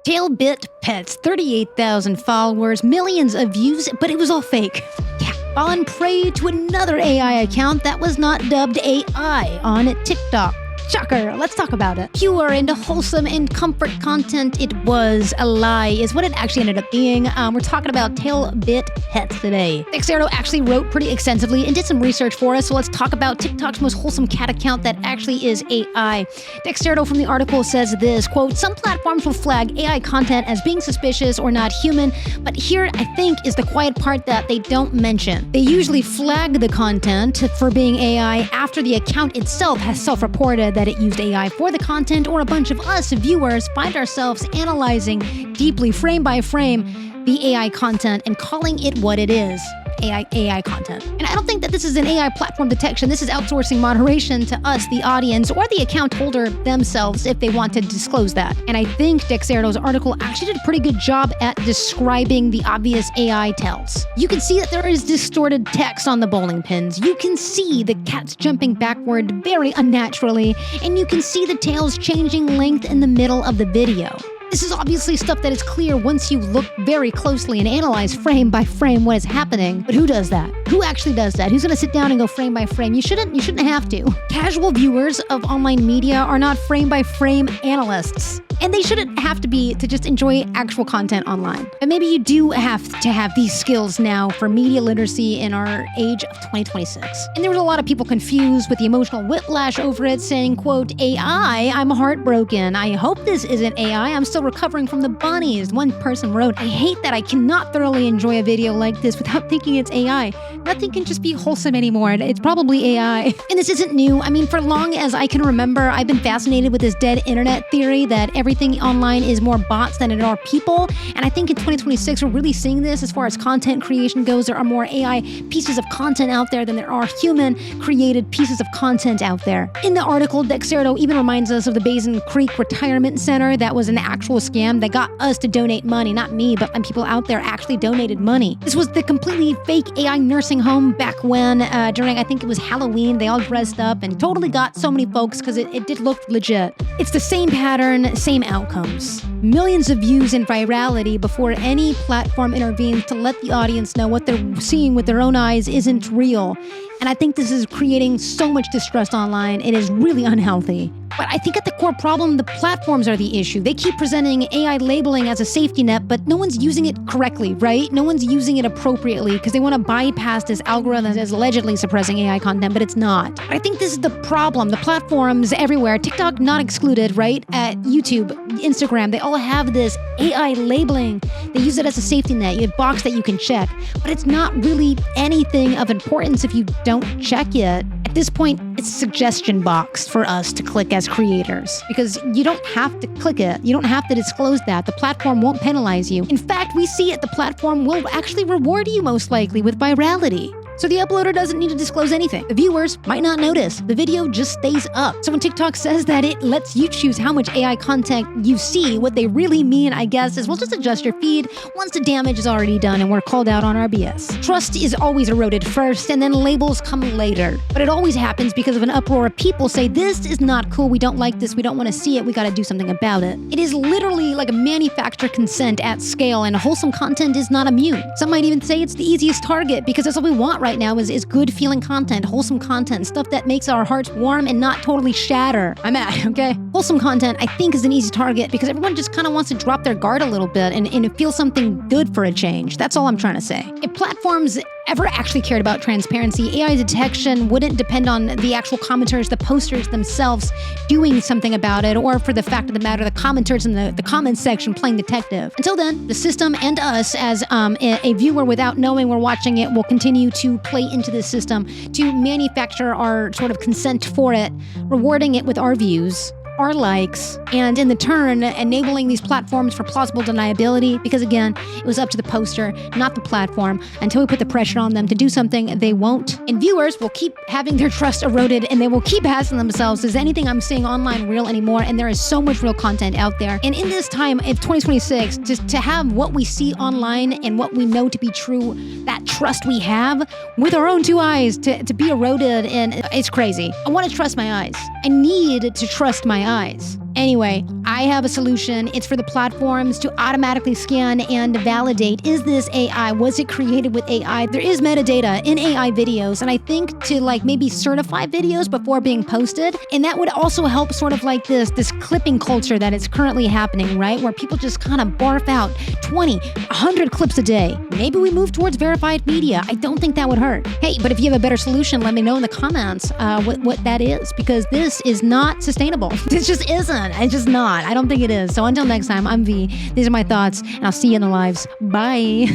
Tailbit Pets, 38,000 followers, millions of views, but it was all fake. Yeah, fallen prey to another AI account that was not dubbed AI on TikTok. Shocker, let's talk about it. Pure and wholesome and comfort content, it was a lie, is what it actually ended up being. We're talking about Tailbit Pets today. Dexerto actually wrote pretty extensively and did some research for us, so let's talk about TikTok's most wholesome cat account that actually is AI. Dexerto from the article says this, quote, "Some platforms will flag AI content as being suspicious or not human, but here I think is the quiet part that they don't mention. They usually flag the content for being AI after the account itself has self-reported that it used AI for the content, or a bunch of us viewers find ourselves analyzing deeply frame by frame the AI content and calling it what it is. AI content. And I don't think that this is an AI platform detection. This is outsourcing moderation to us, the audience, or the account holder themselves if they want to disclose that. And I think Dexerto's article actually did a pretty good job at describing the obvious AI tells. You can see that there is distorted text on the bowling pins. You can see the cats jumping backward very unnaturally, and you can see the tails changing length in the middle of the video. This is obviously stuff that is clear once you look very closely and analyze frame by frame what is happening. But who does that? Who actually does that? Who's gonna sit down and go frame by frame? You shouldn't have to. Casual viewers of online media are not frame by frame analysts. And they shouldn't have to be to just enjoy actual content online. But maybe you do have to have these skills now for media literacy in our age of 2026. And there was a lot of people confused with the emotional whiplash over it, saying, quote, "AI, I'm heartbroken. I hope this isn't AI. I'm still recovering from the bunnies." One person wrote, "I hate that I cannot thoroughly enjoy a video like this without thinking it's AI. Nothing can just be wholesome anymore. It's probably AI." And this isn't new. I mean, for long as I can remember, I've been fascinated with this dead internet theory that everything online is more bots than it are people. And I think in 2026, we're really seeing this as far as content creation goes. There are more AI pieces of content out there than there are human-created pieces of content out there. In the article, Dexerto even reminds us of the Basin Creek Retirement Center that was an actual scam that got us to donate money. Not me, but people out there actually donated money. This was the completely fake AI nursing home back when, during, I think it was Halloween, they all dressed up and totally got so many folks because it did look legit. It's the same pattern, same outcomes. Millions of views and virality before any platform intervenes to let the audience know what they're seeing with their own eyes isn't real. And I think this is creating so much distrust online. It is really unhealthy. But I think at the core problem, the platforms are the issue. They keep presenting AI labeling as a safety net, but no one's using it correctly, right? No one's using it appropriately because they want to bypass this algorithm that is allegedly suppressing AI content, but it's not. But I think this is the problem. The platforms everywhere, TikTok not excluded, right? At YouTube, Instagram, they all have this AI labeling. They use it as a safety net. You have a box that you can check, but it's not really anything of importance if you don't check it. At this point, it's a suggestion box for us to click as creators because you don't have to click it. You don't have to disclose that. The platform won't penalize you. In fact, we see it. The platform will actually reward you most likely with virality. So the uploader doesn't need to disclose anything. The viewers might not notice. The video just stays up. So when TikTok says that it lets you choose how much AI content you see, what they really mean, I guess, is we'll just adjust your feed once the damage is already done and we're called out on our BS. Trust is always eroded first and then labels come later. But it always happens because of an uproar of people say, this is not cool, we don't like this, we don't want to see it, we gotta do something about it. It is literally like a manufactured consent at scale, and wholesome content is not immune. Some might even say it's the easiest target because that's what we want right now is good feeling content, wholesome content, stuff that makes our hearts warm and not totally shatter. I'm at, okay? Wholesome content, I think, is an easy target because everyone just kind of wants to drop their guard a little bit and feel something good for a change. That's all I'm trying to say. If platforms ever actually cared about transparency, AI detection wouldn't depend on the actual commenters, the posters themselves doing something about it, or for the fact of the matter, the commenters in the comments section playing detective. Until then, the system and us as a viewer without knowing we're watching it will continue to play into the system to manufacture our sort of consent for it, rewarding it with our views, our likes, and in the turn, enabling these platforms for plausible deniability because, again, it was up to the poster, not the platform. Until we put the pressure on them to do something, they won't. And viewers will keep having their trust eroded, and they will keep asking themselves, is anything I'm seeing online real anymore? And there is so much real content out there. And in this time, in 2026, just to have what we see online and what we know to be true, that trust we have with our own two eyes to be eroded, and it's crazy. I want to trust my eyes. I need to trust my eyes. Anyway, I have a solution. It's for the platforms to automatically scan and validate. Is this AI? Was it created with AI? There is metadata in AI videos, and I think to like maybe certify videos before being posted. And that would also help sort of like this clipping culture that is currently happening, right? Where people just kind of barf out 20, 100 clips a day. Maybe we move towards verified media. I don't think that would hurt. Hey, but if you have a better solution, let me know in the comments what that is, because this is not sustainable. This just isn't. It's just not. I don't think it is. So until next time, I'm V. These are my thoughts, and I'll see you in the lives. Bye.